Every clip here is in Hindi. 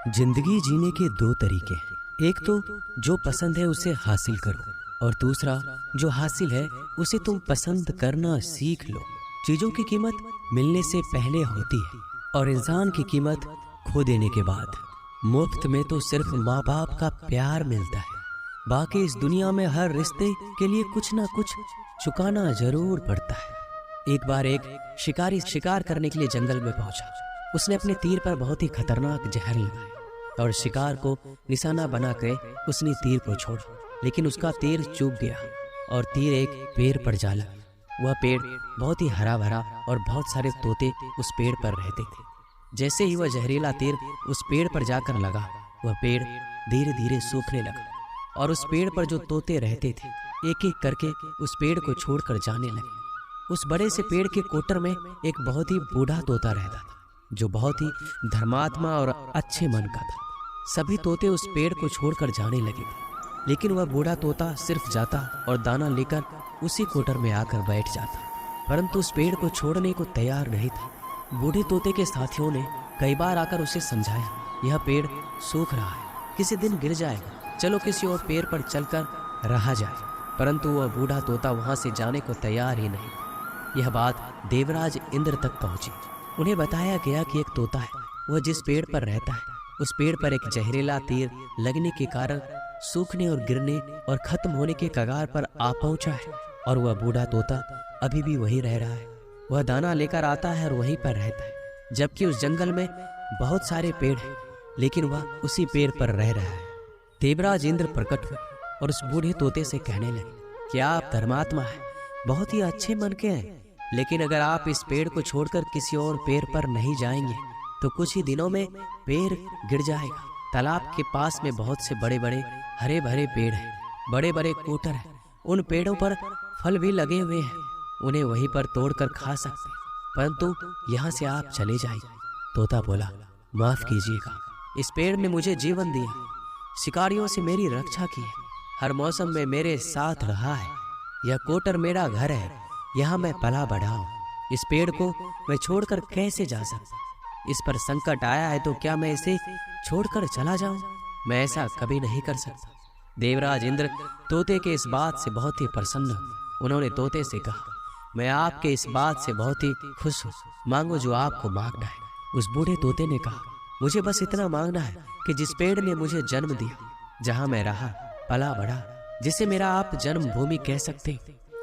जिंदगी जीने के दो तरीके हैं। एक तो जो पसंद है उसे हासिल करो और दूसरा जो हासिल है उसे तुम पसंद करना सीख लो। चीजों की कीमत मिलने से पहले होती है और इंसान की कीमत खो देने के बाद। मुफ्त में तो सिर्फ माँ बाप का प्यार मिलता है, बाकी इस दुनिया में हर रिश्ते के लिए कुछ ना कुछ चुकाना जरूर पड़ता है। एक बार एक शिकारी शिकार करने के लिए जंगल में पहुंचा। उसने अपने तीर पर बहुत ही खतरनाक जहर लगाया और शिकार को निशाना बना के उसने तीर को छोड़ा, लेकिन उसका तीर चूक गया और तीर एक पेड़ पर जा लगा। वह पेड़ बहुत ही हरा भरा और बहुत सारे तोते उस पेड़ पर रहते थे। जैसे ही वह जहरीला तीर उस पेड़ पर जाकर लगा, वह पेड़ धीरे धीरे सूखने लगा और उस पेड़ पर जो तोते रहते थे एक एक करके उस पेड़ को छोड़कर जाने लगे। उस बड़े से पेड़ के कोटर में एक बहुत ही बूढ़ा तोता रहता था, जो बहुत ही धर्मात्मा और अच्छे मन का था। सभी तोते उस पेड़ को छोड़कर जाने लगे थे, लेकिन वह बूढ़ा तोता सिर्फ जाता और दाना लेकर उसी कोटर में आकर बैठ जाता, परंतु उस पेड़ को छोड़ने को तैयार नहीं था। बूढ़े तोते के साथियों ने कई बार आकर उसे समझाया, यह पेड़ सूख रहा है, किसी दिन गिर जाएगा, चलो किसी और पेड़ पर चलकर रहा जाए, परंतु वह बूढ़ा तोता वहां से जाने को तैयार ही नहीं। यह बात देवराज इंद्र तक पहुंची। उन्हें बताया गया कि एक तोता है, वह जिस पेड़ पर रहता है उस पेड़ पर एक जहरीला तीर लगने के कारण सूखने और गिरने और खत्म होने के कगार पर आ पहुंचा है, और वह बूढ़ा तोता अभी भी वहीं रह रहा है। वह दाना लेकर आता है और वहीं पर रहता है, जबकि उस जंगल में बहुत सारे पेड़ हैं, लेकिन वह उसी पेड़ पर रह रहा है। देवराज इंद्र प्रकट हुए और उस बूढ़े तोते से कहने लगे, क्या आप धर्मात्मा है, बहुत ही अच्छे मन के हैं, लेकिन अगर आप इस पेड़ को छोड़कर किसी और पेड़ पर नहीं जाएंगे तो कुछ ही दिनों में पेड़ गिर जाएगा। तालाब के पास में बहुत से बड़े बड़े हरे भरे पेड़ हैं, बड़े बड़े कोटर हैं, उन पेड़ों पर फल भी लगे हुए हैं, उन्हें वहीं पर तोड़कर खा सकते हैं, परंतु यहाँ से आप चले जाइए। तोता बोला, माफ कीजिएगा, इस पेड़ ने मुझे जीवन दिया, शिकारियों से मेरी रक्षा की है, हर मौसम में मेरे साथ रहा है, यह कोटर मेरा घर है, यहाँ मैं पला बढ़ा हूँ, इस पेड़ को मैं छोड़कर कैसे जा सकता? इस पर संकट आया है तो क्या मैं इसे छोड़कर चला जाऊं? मैं ऐसा कभी नहीं कर सकता। देवराज इंद्र तोते के इस बात से बहुत ही प्रसन्न हुए। उन्होंने तोते से कहा, मैं आपके इस बात से बहुत ही खुश हूँ, मांगो जो आपको मांगना है। उस बूढ़े तोते ने कहा, मुझे बस इतना मांगना है कि जिस पेड़ ने मुझे जन्म दिया, जहाँ मैं रहा पला बढ़ा, जिसे मेरा आप जन्मभूमि कह सकते,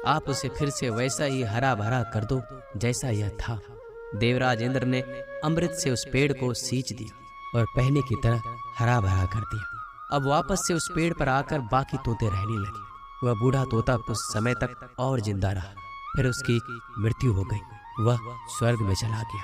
आप उसे फिर से वैसा ही हरा भरा कर दो जैसा यह था। देवराज इंद्र ने अमृत से उस पेड़ को सींच दिया और पहले की तरह हरा भरा कर दिया। अब वापस से उस पेड़ पर आकर बाकी तोते रहने लगे। वह बूढ़ा तोता कुछ समय तक और जिंदा रहा, फिर उसकी मृत्यु हो गई, वह स्वर्ग में चला गया।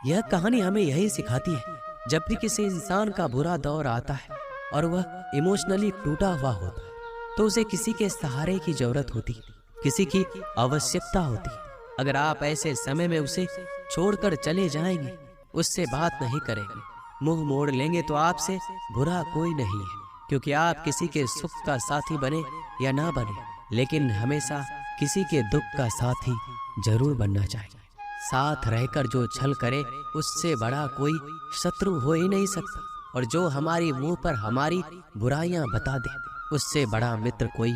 यह कहानी हमें यही सिखाती है, जब भी किसी इंसान का बुरा दौर आता है और वह इमोशनली टूटा हुआ होता है तो उसे किसी के सहारे की जरूरत होती है, किसी की आवश्यकता होती है। अगर आप ऐसे समय में उसे छोड़कर चले जाएंगे, उससे बात नहीं करेंगे, मुंह मोड़ लेंगे तो आपसे बुरा कोई नहीं है, क्योंकि आप किसी के सुख का साथी बने या ना बने, लेकिन हमेशा किसी के दुख का साथी जरूर बनना चाहिए। साथ रहकर जो छल करे उससे बड़ा कोई शत्रु हो ही नहीं सकता, और जो हमारी मुंह पर हमारी बुराइयां बता दे उससे बड़ा मित्र कोई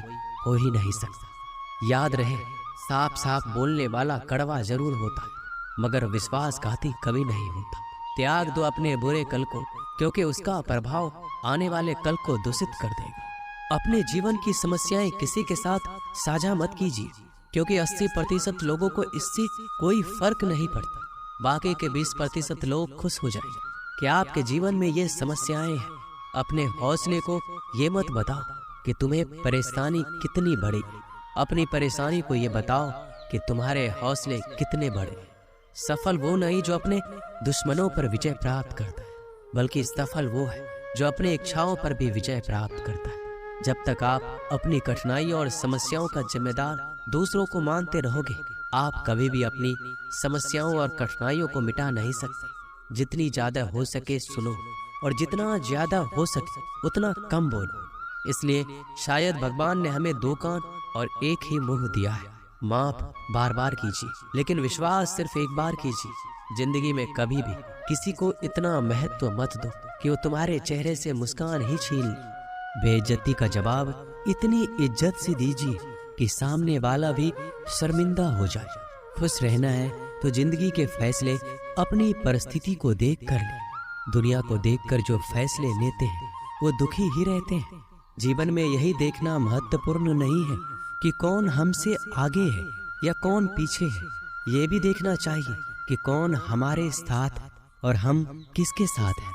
हो ही नहीं सकता। याद रहे, साफ साफ बोलने वाला कड़वा जरूर होता है, मगर विश्वासघाती कभी नहीं होता। त्याग दो अपने बुरे कल को, क्योंकि उसका प्रभाव आने वाले कल को दूषित कर देगा। अपने जीवन की समस्याएं किसी के साथ साझा मत कीजिए, क्योंकि 80% लोगों को इससे कोई फर्क नहीं पड़ता, बाकी के 20% लोग खुश हो जाएंगे कि आपके जीवन में ये समस्याएं हैं। अपने हौसले को ये मत बताओ कि तुम्हें परेशानी कितनी बड़ी, अपनी परेशानी को ये बताओ कि तुम्हारे हौसले कितने बड़े। सफल वो नहीं जो अपने दुश्मनों पर विजय प्राप्त करता है, बल्कि सफल वो है जो अपने इच्छाओं पर भी विजय प्राप्त करता है। जब तक आप अपनी कठिनाइयों और समस्याओं का जिम्मेदार दूसरों को मानते रहोगे, आप कभी भी अपनी समस्याओं और कठिनाइयों को मिटा नहीं सकते। जितनी ज्यादा हो सके सुनो, और जितना ज्यादा हो सके उतना कम बोलो। इसलिए शायद भगवान ने हमें 2 कान और एक ही मुंह दिया है। माफ बार बार कीजिए, लेकिन विश्वास सिर्फ एक बार कीजिए। जिंदगी में कभी भी किसी को इतना महत्व मत दो कि वो तुम्हारे चेहरे से मुस्कान ही छीन ले। बेइज्जती का जवाब इतनी इज्जत से दीजिए कि सामने वाला भी शर्मिंदा हो जाए। खुश रहना है तो जिंदगी के फैसले अपनी परिस्थिति को देख कर ले। दुनिया को देखकर जो फैसले लेते हैं वो दुखी ही रहते हैं। जीवन में यही देखना महत्वपूर्ण नहीं है कि कौन हमसे आगे है या कौन पीछे है। ये भी देखना चाहिए कि कौन हमारे साथ और हम किसके साथ हैं।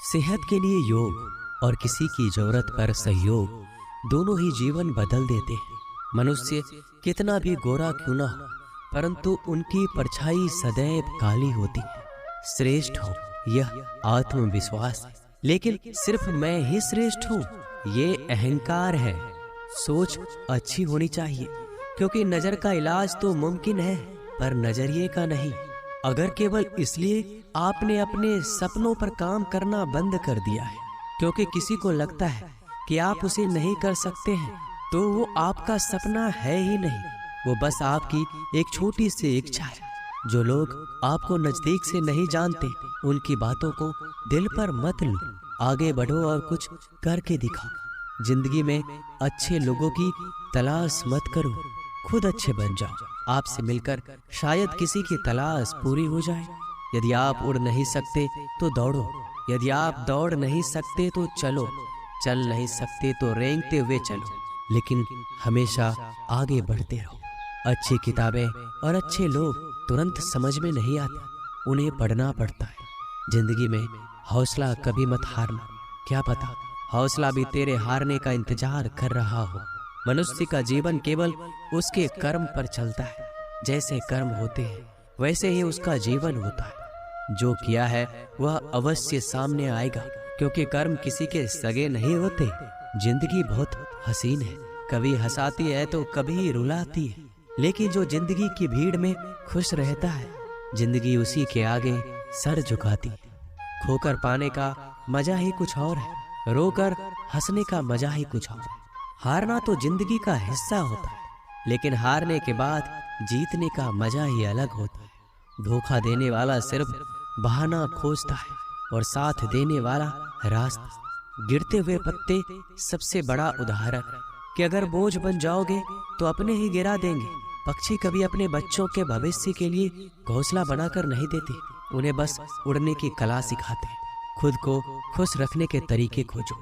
सेहत के लिए योग और किसी की जरूरत पर सहयोग दोनों ही जीवन बदल देते हैं। मनुष्य कितना भी गोरा क्यों ना हो, परंतु उनकी परछाई सदैव काली होती है। श्रेष्ठ हो यह आत्मविश्वास है, लेकिन सिर्फ मैं ही श्रेष्ठ हूँ ये अहंकार है। सोच अच्छी होनी चाहिए, क्योंकि नजर का इलाज तो मुमकिन है पर नजरिए का नहीं। अगर केवल इसलिए आपने अपने सपनों पर काम करना बंद कर दिया है क्योंकि किसी को लगता है कि आप उसे नहीं कर सकते हैं, तो वो आपका सपना है ही नहीं, वो बस आपकी एक छोटी सी इच्छा है। जो लोग आपको नजदीक से नहीं जानते उनकी बातों को दिल पर मत लो। आगे बढ़ो और कुछ करके दिखाओ। जिंदगी में अच्छे लोगों की तलाश मत करो, खुद अच्छे बन जाओ। आपसे मिलकर शायद किसी की तलाश पूरी हो जाए। यदि आप उड़ नहीं सकते तो दौड़ो, यदि आप दौड़ नहीं सकते तो चलो, चल नहीं सकते तो रेंगते हुए चलो, लेकिन हमेशा आगे बढ़ते रहो। अच्छी किताबें और अच्छे लोग तुरंत समझ में नहीं आते, उन्हें पढ़ना पड़ता है। जिंदगी में हौसला कभी मत हारना, क्या पता हौसला भी तेरे हारने का इंतजार कर रहा हो। मनुष्य का जीवन केवल उसके कर्म पर चलता है। जैसे कर्म होते हैं वैसे ही उसका जीवन होता है। जो किया है वह अवश्य सामने आएगा, क्योंकि कर्म किसी के सगे नहीं होते। जिंदगी बहुत हसीन है, कभी हंसाती है तो कभी रुलाती है, लेकिन जो जिंदगी की भीड़ में खुश रहता है जिंदगी उसी के आगे सर झुकाती है। खोकर पाने का मजा ही कुछ और है, रोकर हंसने का मजा ही कुछ और है। हारना तो जिंदगी का हिस्सा होता है, लेकिन हारने के बाद जीतने का मजा ही अलग होता है। धोखा देने वाला सिर्फ बहाना खोजता है और साथ देने वाला रास्ता। गिरते हुए पत्ते सबसे बड़ा उदाहरण है कि अगर बोझ बन जाओगे तो अपने ही गिरा देंगे। पक्षी कभी अपने बच्चों के भविष्य के लिए घोंसला बनाकर नहीं देते, उन्हें बस उड़ने की कला सिखाते हैं। खुद को खुश रखने के तरीके खोजो,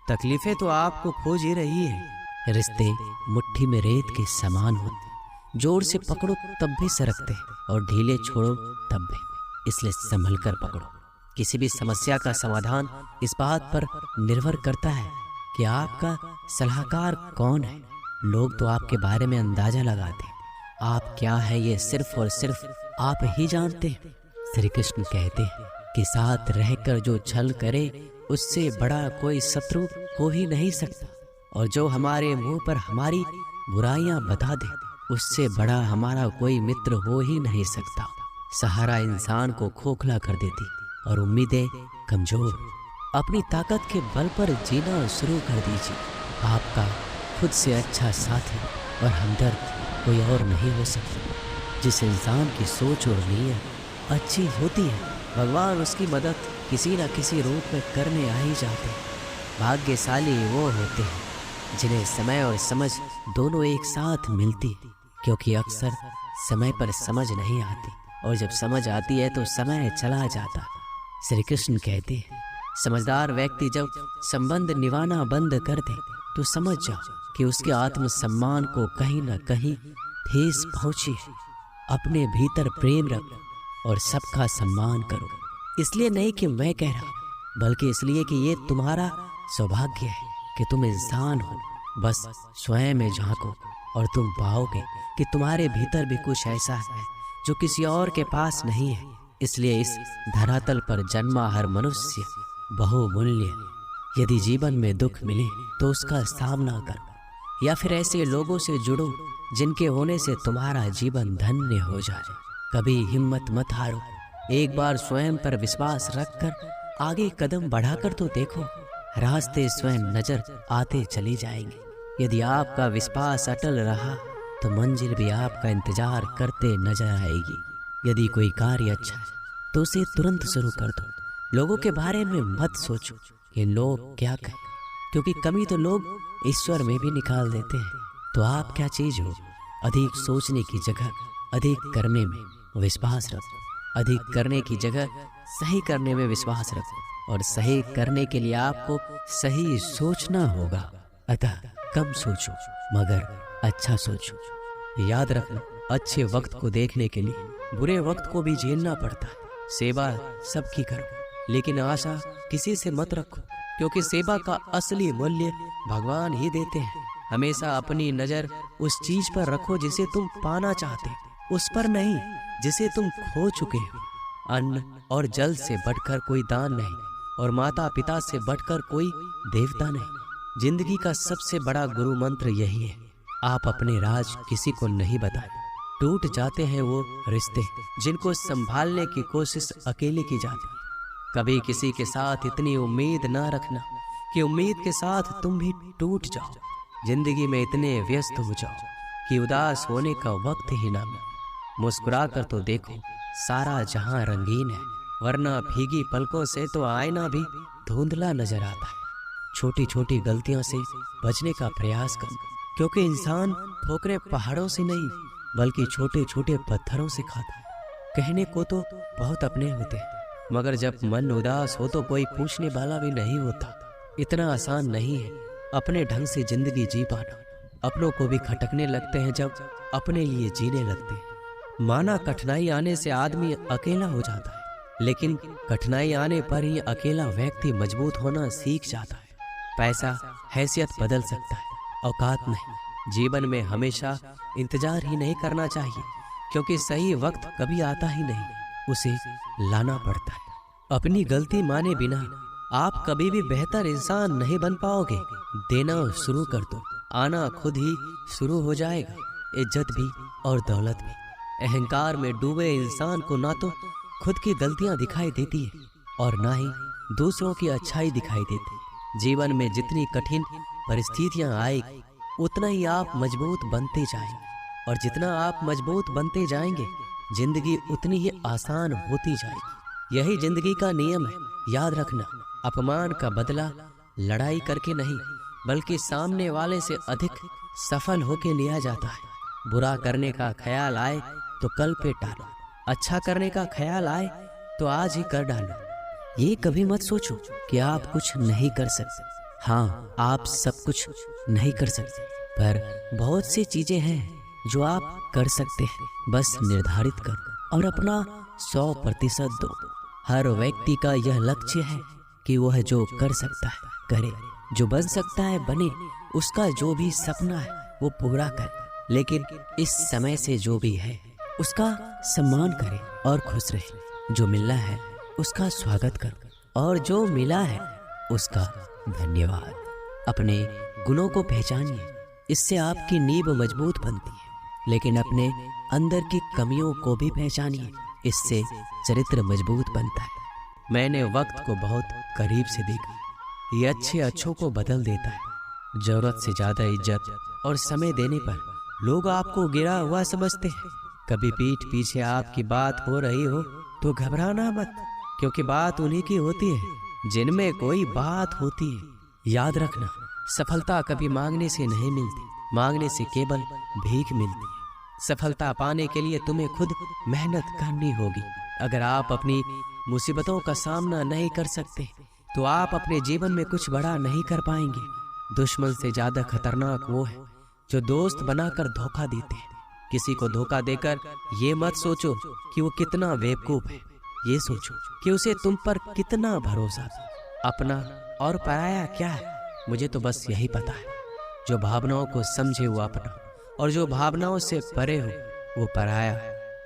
तकलीफें तो आपको खोज ही रही है। रिश्ते मुट्ठी में रेत के समान होते, जोर से पकड़ो तब भी सरकते हैं और ढीले छोड़ो तब भी, इसलिए संभल कर पकड़ो। किसी भी समस्या का समाधान इस बात पर निर्भर करता है कि आपका सलाहकार कौन है। लोग तो आपके बारे में अंदाजा लगाते हैं, आप क्या है ये सिर्फ और सिर्फ आप ही जानते हैं। श्री कृष्ण कहते हैं कि साथ रहकर जो छल करे उससे बड़ा कोई शत्रु हो ही नहीं सकता, और जो हमारे मुंह पर हमारी बुराइयां बता दे उससे बड़ा हमारा कोई मित्र हो ही नहीं सकता। सहारा इंसान को खोखला कर देती और उम्मीदें कमजोर। अपनी ताकत के बल पर जीना शुरू कर दीजिए। आपका खुद से अच्छा साथी और हमदर्द कोई और नहीं हो सकता। जिस इंसान की सोच और नीयत अच्छी होती है भगवान उसकी मदद किसी न किसी रूप में करने आ ही जाते हैं। भाग्यशाली वो होते हैं जिन्हें समय और समझ दोनों एक साथ मिलती, क्योंकि अक्सर समय पर समझ नहीं आती और जब समझ आती है तो समय चला जाता। श्री कृष्ण कहते हैं समझदार व्यक्ति जब संबंध निभाना बंद कर दे तो समझ जाओ कि उसके आत्मसम्मान को कहीं न कहीं ठेस पहुंची है। अपने भीतर प्रेम रखो और सबका सम्मान करो, इसलिए नहीं कि मैं कह रहा, बल्कि इसलिए कि ये तुम्हारा सौभाग्य है कि तुम इंसान हो। बस स्वयं में झांको और तुम पाओगे कि तुम्हारे भीतर भी कुछ ऐसा है जो किसी और के पास नहीं है। इसलिए इस धरातल पर जन्मा हर मनुष्य बहुमूल्य। यदि जीवन में दुख मिले तो उसका सामना करो, या फिर ऐसे लोगों से जुड़ो जिनके होने से तुम्हारा जीवन धन्य हो जाए। कभी हिम्मत मत हारो, एक बार स्वयं पर विश्वास रखकर आगे कदम बढ़ाकर तो देखो, रास्ते स्वयं नजर आते चले जाएंगे। यदि आपका विश्वास अटल रहा तो मंजिल भी आपका इंतजार करते नजर आएगी। यदि कोई कार्य अच्छा है तो उसे तुरंत शुरू कर दो। लोगों के बारे में मत सोचो कि लोग क्या कहें, क्योंकि कमी तो लोग ईश्वर में भी निकाल देते हैं। तो आप क्या चीज हो? अधिक सोचने की जगह अधिक करने में विश्वास रखो। अधिक करने की जगह सही करने में विश्वास रखो। और सही करने के लिए आपको सही सोचना होगा। अतः कम सोचो मगर अच्छा सोचो। याद रखना, अच्छे वक्त को देखने के लिए बुरे वक्त को भी झेलना पड़ता है। सेवा सबकी करो, लेकिन आशा किसी से मत रखो, क्योंकि सेवा का असली मूल्य भगवान ही देते हैं। हमेशा अपनी नजर उस चीज पर रखो जिसे तुम पाना चाहते, उस पर नहीं जिसे तुम खो चुके हो। अन्न और जल से बढ़कर कोई दान नहीं, और माता पिता से बढ़कर कोई देवता नहीं। जिंदगी का सबसे बड़ा गुरु मंत्र यही है, आप अपने राज किसी को नहीं बताएं। टूट जाते हैं वो रिश्ते जिनको संभालने की कोशिश अकेले की जाती है। कभी किसी के साथ इतनी उम्मीद ना रखना कि उम्मीद के साथ तुम भी टूट जाओ। जिंदगी में इतने व्यस्त हो जाओ कि उदास होने का वक्त ही ना मिले। मुस्कुरा कर तो देखो, सारा जहां रंगीन है, वरना भीगी पलकों से तो आईना भी धुंधला नजर आता है। छोटी छोटी गलतियों से बचने का प्रयास करो, क्योंकि इंसान ठोकरें पहाड़ों से नहीं बल्कि छोटे छोटे पत्थरों से खाता है। कहने को तो बहुत अपने होते हैं, मगर जब मन उदास हो तो कोई पूछने वाला भी नहीं होता। इतना आसान नहीं है अपने ढंग से जिंदगी जी पाना। अपनों को भी खटकने लगते हैं जब अपने लिए जीने लगते हैं। माना कठिनाई आने से आदमी अकेला हो जाता है, लेकिन कठिनाई आने पर ही अकेला व्यक्ति मजबूत होना सीख जाता है। पैसा हैसियत बदल सकता है, औकात नहीं। जीवन में हमेशा इंतजार ही नहीं करना चाहिए, क्योंकि सही वक्त कभी आता ही नहीं, उसे लाना पड़ता है। अपनी गलती माने बिना आप कभी भी बेहतर इंसान नहीं बन पाओगे। देना शुरू कर दो, आना खुद ही शुरू हो जाएगा। इज्जत भी और दौलत भी। अहंकार में डूबे इंसान को ना तो खुद की गलतियां दिखाई देती है और ना ही दूसरों की अच्छाई दिखाई देती। जीवन में जितनी कठिन परिस्थितियां आएगी उतना ही आप मजबूत बनते जाएंगे, और जितना आप मजबूत बनते जाएंगे जिंदगी उतनी ही आसान होती जाएगी। यही जिंदगी का नियम है। याद रखना, अपमान का बदला लड़ाई करके नहीं बल्कि सामने वाले से अधिक सफल होके लिया जाता है। बुरा करने का ख्याल आए तो कल पे टालो, अच्छा करने का ख्याल आए तो आज ही कर डालो। ये कभी मत सोचो कि आप कुछ नहीं कर सकते। हाँ, आप सब कुछ नहीं कर सकते, पर बहुत सी चीजें हैं जो आप कर सकते हैं। बस निर्धारित करो और अपना 100% दो। हर व्यक्ति का यह लक्ष्य है कि वह जो कर सकता है करे, जो बन सकता है बने, उसका जो भी सपना है वो पूरा करे। लेकिन इस समय से जो भी है उसका सम्मान करे और खुश रहे। जो मिला है उसका स्वागत करो और जो मिला है उसका धन्यवाद। अपने गुणों को पहचानिए, इससे आपकी नींव मजबूत बनती है। लेकिन अपने अंदर की कमियों को भी पहचानिए, इससे चरित्र मजबूत बनता है। मैंने वक्त को बहुत करीब से देखा, ये अच्छे अच्छों को बदल देता है। जरूरत से ज्यादा इज्जत और समय देने पर लोग आपको गिरा हुआ समझते हैं। कभी पीठ पीछे आपकी बात हो रही हो तो घबराना मत, क्योंकि बात उन्हीं की होती है जिनमें कोई बात होती है। याद रखना, सफलता कभी मांगने से नहीं मिलती, मांगने से केवल भीख मिलती है। सफलता पाने के लिए तुम्हें खुद मेहनत करनी होगी। अगर आप अपनी मुसीबतों का सामना नहीं कर सकते तो आप अपने जीवन में कुछ बड़ा नहीं कर पाएंगे। दुश्मन से ज्यादा खतरनाक वो है जो दोस्त बनाकर धोखा देते हैं। किसी को धोखा देकर ये मत सोचो कि वो कितना बेवकूफ है, ये सोचो कि उसे तुम पर कितना भरोसा था। अपना और पराया क्या है, मुझे तो बस यही पता है। जो भावनाओं को समझे वो अपना, और जो भावनाओं से परे हो वो पराया।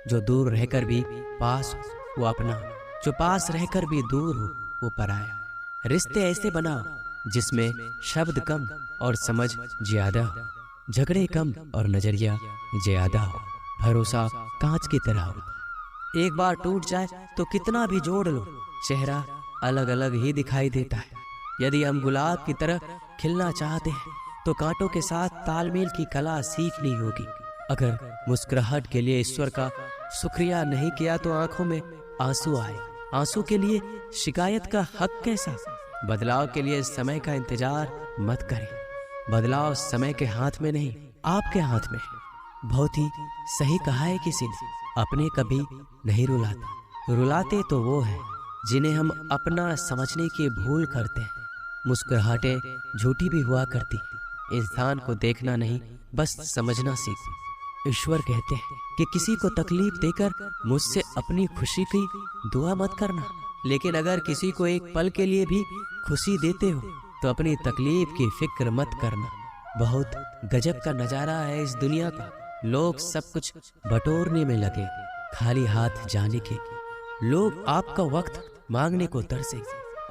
जो दूर रहकर भी पास हो वो अपना, जो पास रहकर भी दूर हो वो पराया। रिश्ते ऐसे बनाओ जिसमें शब्द कम और समझ ज्यादा हो, झगड़े कम और नजरिया ज्यादा हो, भरोसा कांच की तरह हो। एक बार टूट जाए तो कितना भी जोड़ लो, चेहरा अलग अलग ही दिखाई देता है। यदि हम गुलाब की तरह खिलना चाहते हैं तो कांटों के साथ तालमेल की कला सीखनी होगी। अगर मुस्कुराहट के लिए ईश्वर का शुक्रिया नहीं किया तो आंखों में आंसू आए। आंसू के लिए शिकायत का हक कैसा? बदलाव के लिए समय का इंतजार मत करें। बदलाव समय के हाथ में नहीं, आपके हाथ में है। बहुत ही सही कहा है किसी ने, अपने कभी नहीं रुलाते। रुलाते तो वो है जिन्हें हम अपना समझने की भूल करते हैं। मुस्कुराहटें झूठी भी हुआ करती। इंसान को देखना नहीं, बस समझना सीखो। ईश्वर कहते हैं कि किसी को तकलीफ देकर मुझसे अपनी खुशी की दुआ मत करना, लेकिन अगर किसी को एक पल के लिए भी खुशी देते हो तो अपनी तकलीफ की फिक्र मत करना। बहुत गजब का नजारा है इस दुनिया का। लोग सब कुछ बटोरने में लगे, खाली हाथ जाने के। लोग आपका वक्त मांगने को तरसे।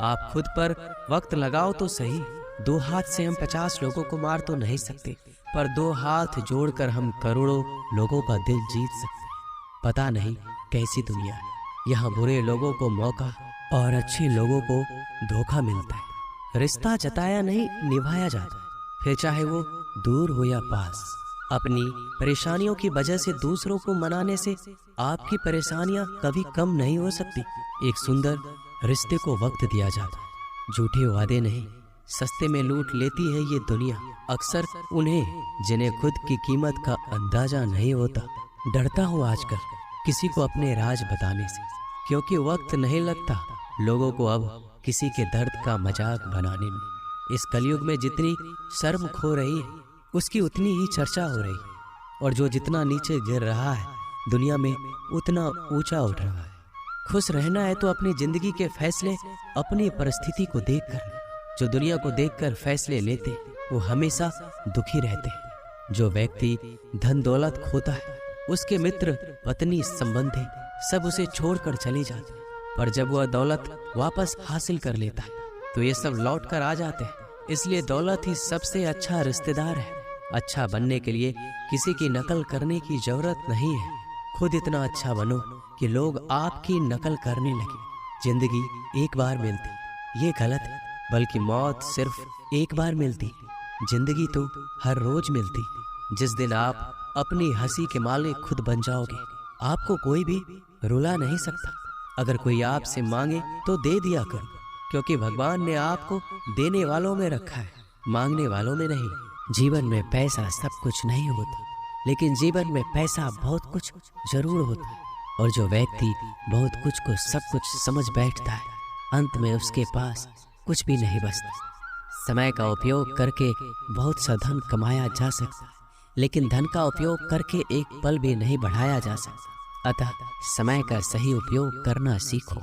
आप खुद पर वक्त लगाओ तो सही। 2 हाथ से हम 50 लोगों को मार तो नहीं सकते, पर 2 हाथ जोड़कर हम करोड़ों लोगों का दिल जीत सकते हैं। पता नहीं कैसी दुनिया है, यहाँ बुरे लोगों को मौका और अच्छे लोगों को धोखा मिलता है। रिश्ता जताया नहीं, निभाया जाता है, फिर चाहे वो दूर हो या पास। अपनी परेशानियों की वजह से दूसरों को मनाने से आपकी परेशानियां कभी कम नहीं हो सकती। एक सुंदर रिश्ते को वक्त दिया जाता है, झूठे वादे नहीं। सस्ते में लूट लेती है ये दुनिया अक्सर उन्हें जिन्हें खुद की कीमत का अंदाजा नहीं होता। डरता हूँ आजकल किसी को अपने राज बताने से, क्योंकि वक्त नहीं लगता लोगों को अब किसी के दर्द का मजाक बनाने में। इस कलयुग में जितनी शर्म खो रही है, उसकी उतनी ही चर्चा हो रही है, और जो जितना नीचे गिर रहा है दुनिया में उतना ऊंचा उठ रहा है। खुश रहना है तो अपनी जिंदगी के फैसले अपनी परिस्थिति को देखकर। जो दुनिया को देखकर फैसले लेते वो हमेशा दुखी रहते हैं। जो व्यक्ति धन दौलत खोता है उसके मित्र, पत्नी, संबंधी सब उसे छोड़कर चले जाते हैं, पर जब वह दौलत वापस हासिल कर लेता है तो ये सब लौट कर आ जाते हैं। इसलिए दौलत ही सबसे अच्छा रिश्तेदार है। अच्छा बनने के लिए किसी की नकल करने की जरूरत नहीं है। खुद इतना अच्छा बनो कि लोग आपकी नकल करने लगे। जिंदगी एक बार मिलती, ये गलत है, बल्कि मौत सिर्फ एक बार मिलती। जिंदगी तो हर रोज मिलती। जिस दिन आप अपनी हंसी के मालिक खुद बन जाओगे, आपको कोई भी रुला नहीं सकता। अगर कोई आपसे मांगे तो दे दिया करो, क्योंकि भगवान ने आपको देने वालों में रखा है, मांगने वालों में नहीं। जीवन में पैसा सब कुछ नहीं होता, लेकिन जीवन में पैसा बहुत कुछ जरूर होता है। और जो व्यक्ति बहुत कुछ को सब कुछ समझ बैठता है, अंत में उसके पास कुछ भी नहीं बचता। समय का उपयोग करके बहुत सा धन कमाया जा सकता है, लेकिन धन का उपयोग करके एक पल भी नहीं बढ़ाया जा सकता। अतः समय का सही उपयोग करना सीखो।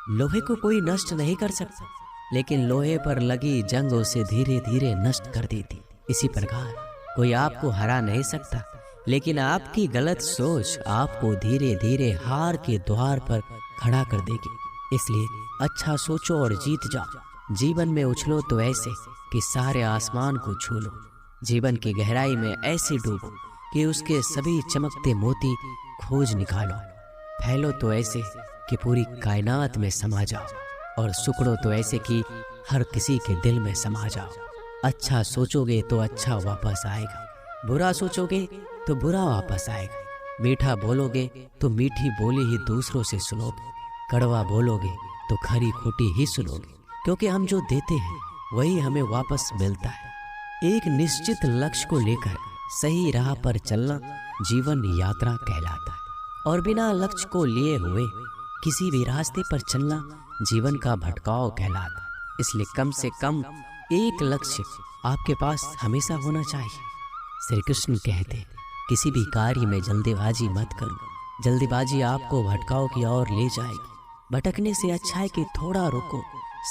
लोहे को कोई नष्ट नहीं कर सकता, लेकिन लोहे पर लगी जंग उसे धीरे धीरे नष्ट कर देती। इसी प्रकार कोई आपको हरा नहीं सकता, लेकिन आपकी गलत सोच आपको धीरे धीरे हार के द्वार पर खड़ा कर देगी। इसलिए अच्छा सोचो और जीत जाओ। जीवन में उछलो तो ऐसे कि सारे आसमान को छू लो। जीवन की गहराई में ऐसे डूबो कि उसके सभी चमकते मोती खोज निकालो। फैलो तो ऐसे कि पूरी कायनात में समा जाओ, और सुकड़ो तो ऐसे कि हर किसी के दिल में समा जाओ। अच्छा सोचोगे तो अच्छा वापस आएगा, बुरा सोचोगे तो बुरा वापस आएगा। मीठा बोलोगे तो मीठी बोली ही दूसरों से सुनोगे, कड़वा बोलोगे तो खरी खोटी ही सुनोगे, क्योंकि हम जो देते हैं वही हमें वापस मिलता है। एक निश्चित लक्ष्य को लेकर सही राह पर चलना जीवन यात्रा कहलाता है, और बिना लक्ष्य को लिए हुए किसी भी रास्ते पर चलना जीवन का भटकाव कहलाता है। इसलिए कम से कम एक लक्ष्य आपके पास हमेशा होना चाहिए। श्री कृष्ण कहते हैं, किसी भी कार्य में जल्दीबाजी मत करो। जल्दीबाजी आपको भटकाव की ओर ले जाएगी। भटकने से अच्छा है कि थोड़ा रुको,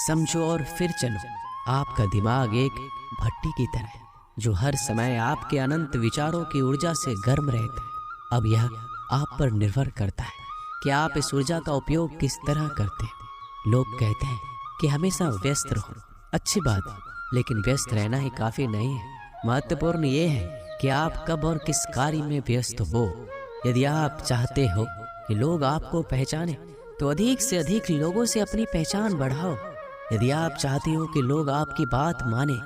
समझो और फिर चलो। आपका दिमाग एक भट्टी की तरह है, जो हर समय आपके अनंत विचारों की ऊर्जा से गर्म रहता है। अब यह आप पर निर्भर करता है कि आप इस ऊर्जा का उपयोग किस तरह करते हैं। लोग कहते हैं कि हमेशा व्यस्त रहो, अच्छी बात है, लेकिन व्यस्त रहना ही काफी नहीं है। महत्वपूर्ण ये है कि आप कब और किस कार्य में व्यस्त हो। यदि आप चाहते हो कि लोग आपको पहचाने तो अधिक से अधिक लोगों से अपनी पहचान बढ़ाओ। यदि आप चाहते हो कि लोग आपकी बात माने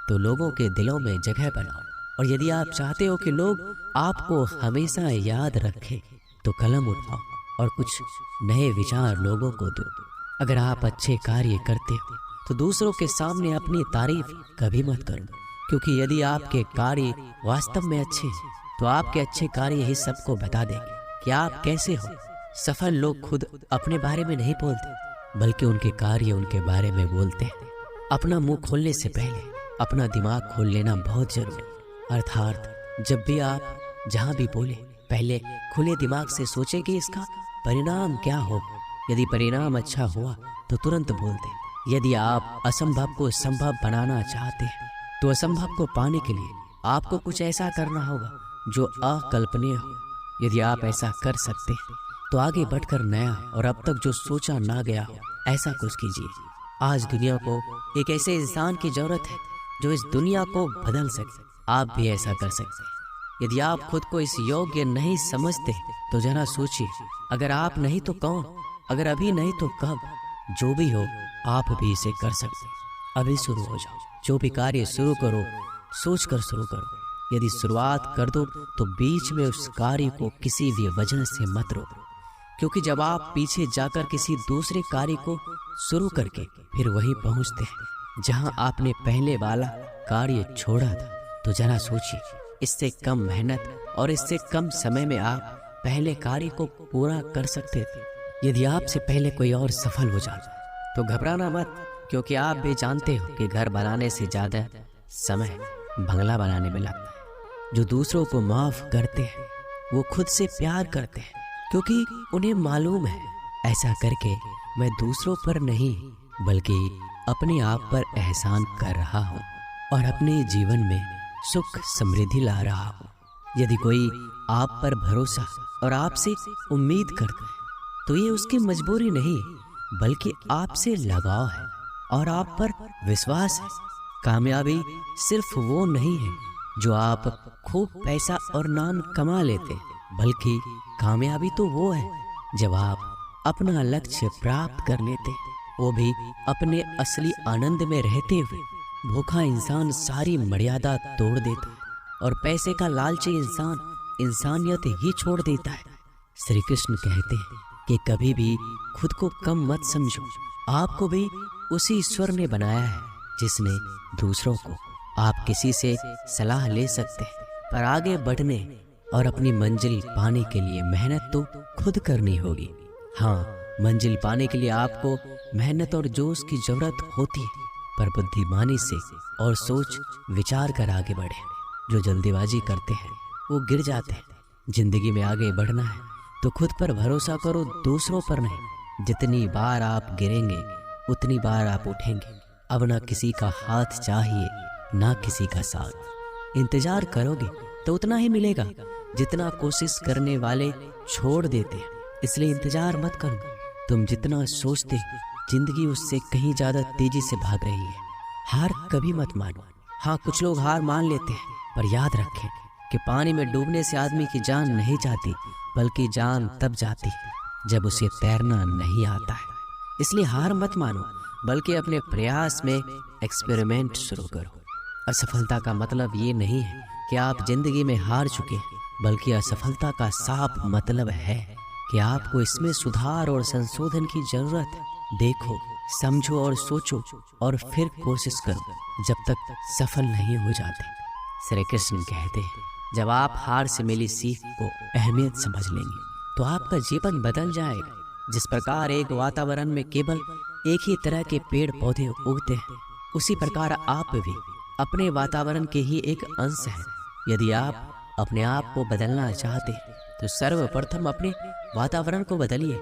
तो लोगों के दिलों में जगह बनाओ। और यदि आप चाहते हो कि लोग आपको हमेशा याद रखें तो कलम उठाओ और कुछ नए विचार लोगों को दो। अगर आप अच्छे कार्य करते हो तो दूसरों के सामने अपनी तारीफ कभी मत करो, क्योंकि यदि आपके कार्य वास्तव में अच्छे हैं तो आपके अच्छे कार्य ही सबको बता देंगे कि आप कैसे हो। सफल लोग खुद अपने बारे में नहीं बोलते, बल्कि उनके कार्य उनके बारे में बोलते हैं। अपना मुंह खोलने से पहले अपना दिमाग खोल लेना बहुत जरूरी, अर्थात जब भी आप जहां भी बोले पहले खुले दिमाग से सोचें कि इसका परिणाम क्या होगा। यदि परिणाम अच्छा हुआ तो तुरंत बोल दें। यदि आप असंभव को संभव बनाना चाहते हैं तो असंभव को पाने के लिए आपको कुछ ऐसा करना होगा जो अकल्पनीय हो। यदि आप ऐसा कर सकते हैं तो आगे बढ़कर नया और अब तक जो सोचा ना गया हो ऐसा कुछ कीजिए। आज दुनिया को एक ऐसे इंसान की जरूरत है जो इस दुनिया को बदल सके। आप भी ऐसा कर सकते हैं। यदि आप खुद को इस योग्य नहीं समझते तो जरा सोचिए, अगर आप नहीं तो कौन, अगर अभी नहीं तो कब। जो भी हो आप भी इसे कर सकते हैं। अभी शुरू हो जाओ। जो भी कार्य शुरू करो सोच कर शुरू करो। यदि शुरुआत कर दो तो बीच में उस कार्य को किसी भी वजह से मत रोको, क्योंकि जब आप पीछे जाकर किसी दूसरे कार्य को शुरू करके फिर वहीं पहुंचते हैं जहां आपने पहले वाला कार्य छोड़ा था, तो जरा सोचिए, इससे कम मेहनत और इससे कम समय में आप पहले कार्य को पूरा कर सकते थे। यदि आपसे पहले कोई और सफल हो जाता तो घबराना मत, क्योंकि आप भी जानते हो कि घर बनाने से ज्यादा समय बंगला बनाने में लगता है। जो दूसरों को माफ करते हैं वो खुद से प्यार करते हैं, क्योंकि उन्हें मालूम है ऐसा करके मैं दूसरों पर नहीं बल्कि अपने आप पर एहसान कर रहा हूँ और अपने जीवन में सुख समृद्धि ला रहा हूँ। यदि कोई आप पर भरोसा और आपसे उम्मीद करता है तो ये उसकी मजबूरी नहीं बल्कि आपसे लगाव है और आप पर विश्वास है। कामयाबी सिर्फ वो नहीं है जो आप खूब पैसा और नाम कमा लेते, बल्कि कामयाबी तो वो है जब आप अपना लक्ष्य प्राप्त कर लेते, वो भी अपने असली आनंद में रहते हुए। भूखा इंसान सारी मर्यादा तोड़ देता है और पैसे का लालची इंसान इंसानियत ही छोड़ देता है। श्री कृष्ण कहते हैं कि कभी भी खुद को कम मत समझो। आपको भी उसी ईश्वर ने बनाया है जिसने दूसरों को। आप किसी से सलाह ले सकते हैं, पर आगे बढ़ने और अपनी मंजिल पाने के लिए मेहनत तो खुद करनी होगी। हाँ, मंजिल पाने के लिए आपको मेहनत और जोश की जरूरत होती है, पर बुद्धिमानी से और सोच विचार कर आगे बढ़े। जो जल्दीबाजी करते हैं वो गिर जाते हैं। जिंदगी में आगे बढ़ना है तो खुद पर भरोसा करो, दूसरों पर नहीं। जितनी बार आप गिरेंगे उतनी बार आप उठेंगे। अब ना किसी का हाथ चाहिए ना किसी का साथ। इंतजार करोगे तो उतना ही मिलेगा जितना कोशिश करने वाले छोड़ देते हैं। इसलिए इंतजार मत करो। तुम जितना सोचते जिंदगी उससे कहीं ज्यादा तेजी से भाग रही है। हार कभी मत मानो। हाँ, कुछ लोग हार मान लेते हैं, पर याद रखें कि पानी में डूबने से आदमी की जान नहीं जाती, बल्कि जान तब जाती है जब उसे तैरना नहीं आता है। इसलिए हार मत मानो, बल्कि अपने प्रयास में एक्सपेरिमेंट शुरू करो। असफलता का मतलब ये नहीं है कि आप जिंदगी में हार चुके हैं, बल्कि असफलता का साफ मतलब है कि आपको इसमें सुधार और संशोधन की जरूरत है। देखो, समझो और सोचो और फिर कोशिश करो जब तक सफल नहीं हो जाते। श्री कृष्ण कहते हैं, जब आप हार से मिली सीख को अहमियत समझ लेंगे तो आपका जीवन बदल जाएगा। जिस प्रकार एक वातावरण में केवल एक ही तरह के पेड़ पौधे उगते हैं, उसी प्रकार आप भी अपने वातावरण के ही एक अंश हैं। यदि आप अपने आप को बदलना चाहते हैं तो सर्वप्रथम अपने वातावरण को बदलिए।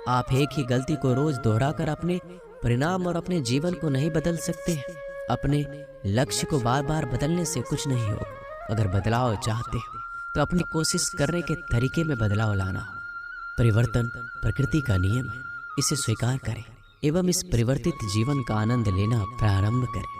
आप एक ही गलती को रोज दोहराकर अपने परिणाम और अपने जीवन को नहीं बदल सकते हैं। अपने लक्ष्य को बार बार बदलने से कुछ नहीं होगा। अगर बदलाव चाहते हो तो अपनी कोशिश करने के तरीके में बदलाव लाना हो। परिवर्तन प्रकृति का नियम है, इसे स्वीकार करें एवं इस परिवर्तित जीवन का आनंद लेना प्रारंभ करें।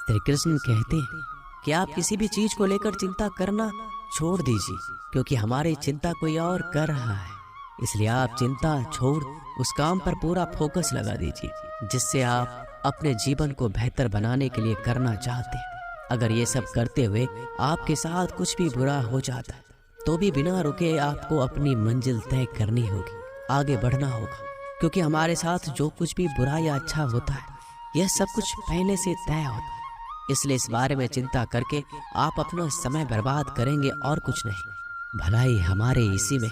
श्री कृष्ण कहते हैं कि आप किसी भी चीज को लेकर चिंता करना छोड़ दीजिए, क्योंकि हमारी चिंता कोई और कर रहा है। इसलिए आप चिंता छोड़ उस काम पर पूरा फोकस लगा दीजिए जिससे आप अपने जीवन को बेहतर बनाने के लिए करना चाहते हैं। अगर ये सब करते हुए आपके साथ कुछ भी बुरा हो जाता है तो भी बिना रुके आपको अपनी मंजिल तय करनी होगी। आगे बढ़ना होगा, क्योंकि हमारे साथ जो कुछ भी बुरा या अच्छा होता है यह सब कुछ पहले से तय होता है। इसलिए इस बारे में चिंता करके आप अपना समय बर्बाद करेंगे और कुछ नहीं। भलाई हमारे इसी में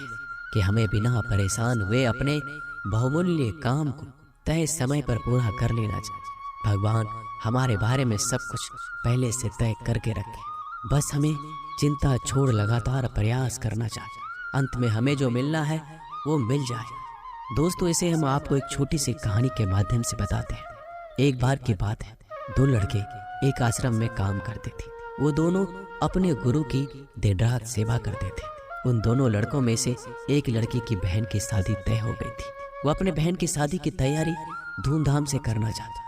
कि हमें बिना परेशान हुए अपने बहुमूल्य काम को तय समय पर पूरा कर लेना चाहिए। भगवान हमारे बारे में सब कुछ पहले से तय करके रखे, बस हमें चिंता छोड़ लगातार प्रयास करना चाहिए। अंत में हमें जो मिलना है वो मिल जाए। दोस्तों, इसे हम आपको एक छोटी सी कहानी के माध्यम से बताते हैं। एक बार की बात है, दो लड़के एक आश्रम में काम करते थे। वो दोनों अपने गुरु की देर रात सेवा करते थे। उन दोनों लड़कों में से एक लड़की की बहन की शादी तय हो गई थी। वो अपने बहन की शादी की तैयारी धूमधाम से करना चाहता,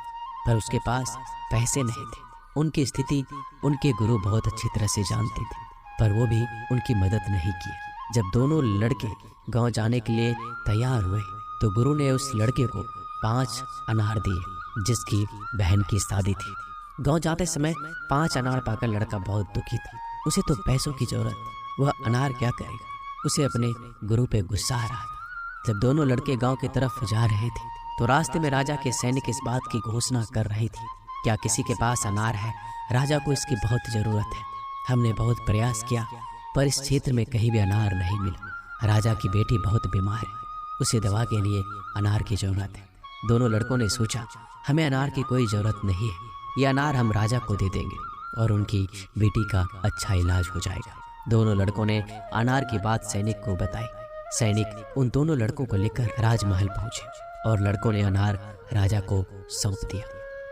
पर उसके पास पैसे नहीं थे। उनकी स्थिति उनके गुरु बहुत अच्छी तरह से जानते थे, पर वो भी उनकी मदद नहीं की। जब दोनों लड़के गांव जाने के लिए तैयार हुए तो गुरु ने उस लड़के को 5 अनार दिए जिसकी बहन की शादी थी। गांव जाते समय 5 अनार पाकर लड़का बहुत दुखी था। उसे तो पैसों की जरूरत, वह अनार क्या करेगा। उसे अपने गुरु पे गुस्सा आ रहा था। जब दोनों लड़के गांव की तरफ जा रहे थे तो रास्ते में राजा के सैनिक इस बात की घोषणा कर रही थी, क्या किसी के पास अनार है? राजा को इसकी बहुत जरूरत है। हमने बहुत प्रयास किया पर इस क्षेत्र में कहीं भी अनार नहीं मिला। राजा की बेटी बहुत बीमार है, उसे दवा के लिए अनार की जरूरत है। दोनों लड़कों ने सोचा, हमें अनार की कोई जरूरत नहीं है, ये अनार हम राजा को दे देंगे और उनकी बेटी का अच्छा इलाज हो जाएगा। दोनों लड़कों ने अनार की बात सैनिक को बताई। सैनिक उन दोनों लड़कों को लेकर राजमहल पहुंचे और लड़कों ने अनार राजा को सौंप दिया।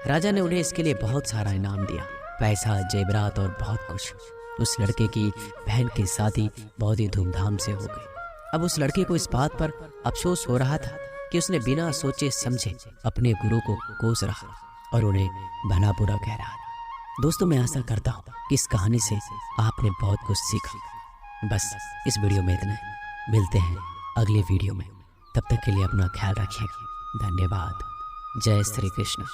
राजा ने उन्हें इसके लिए बहुत सारा इनाम दिया, पैसा, जेवरात और बहुत कुछ। उस लड़के की बहन की शादी बहुत ही धूमधाम से हो गई। अब उस लड़के को इस बात पर अफसोस हो रहा था कि उसने बिना सोचे समझे अपने गुरु को कोस रहा और उन्हें भला बुरा कह रहा था। दोस्तों, मैं आशा करता हूँ कि इस कहानी से आपने बहुत कुछ सीखा। बस इस वीडियो में इतना ही। मिलते हैं अगले वीडियो में, तब तक के लिए अपना ख्याल रखिएगा। धन्यवाद। जय श्री कृष्ण।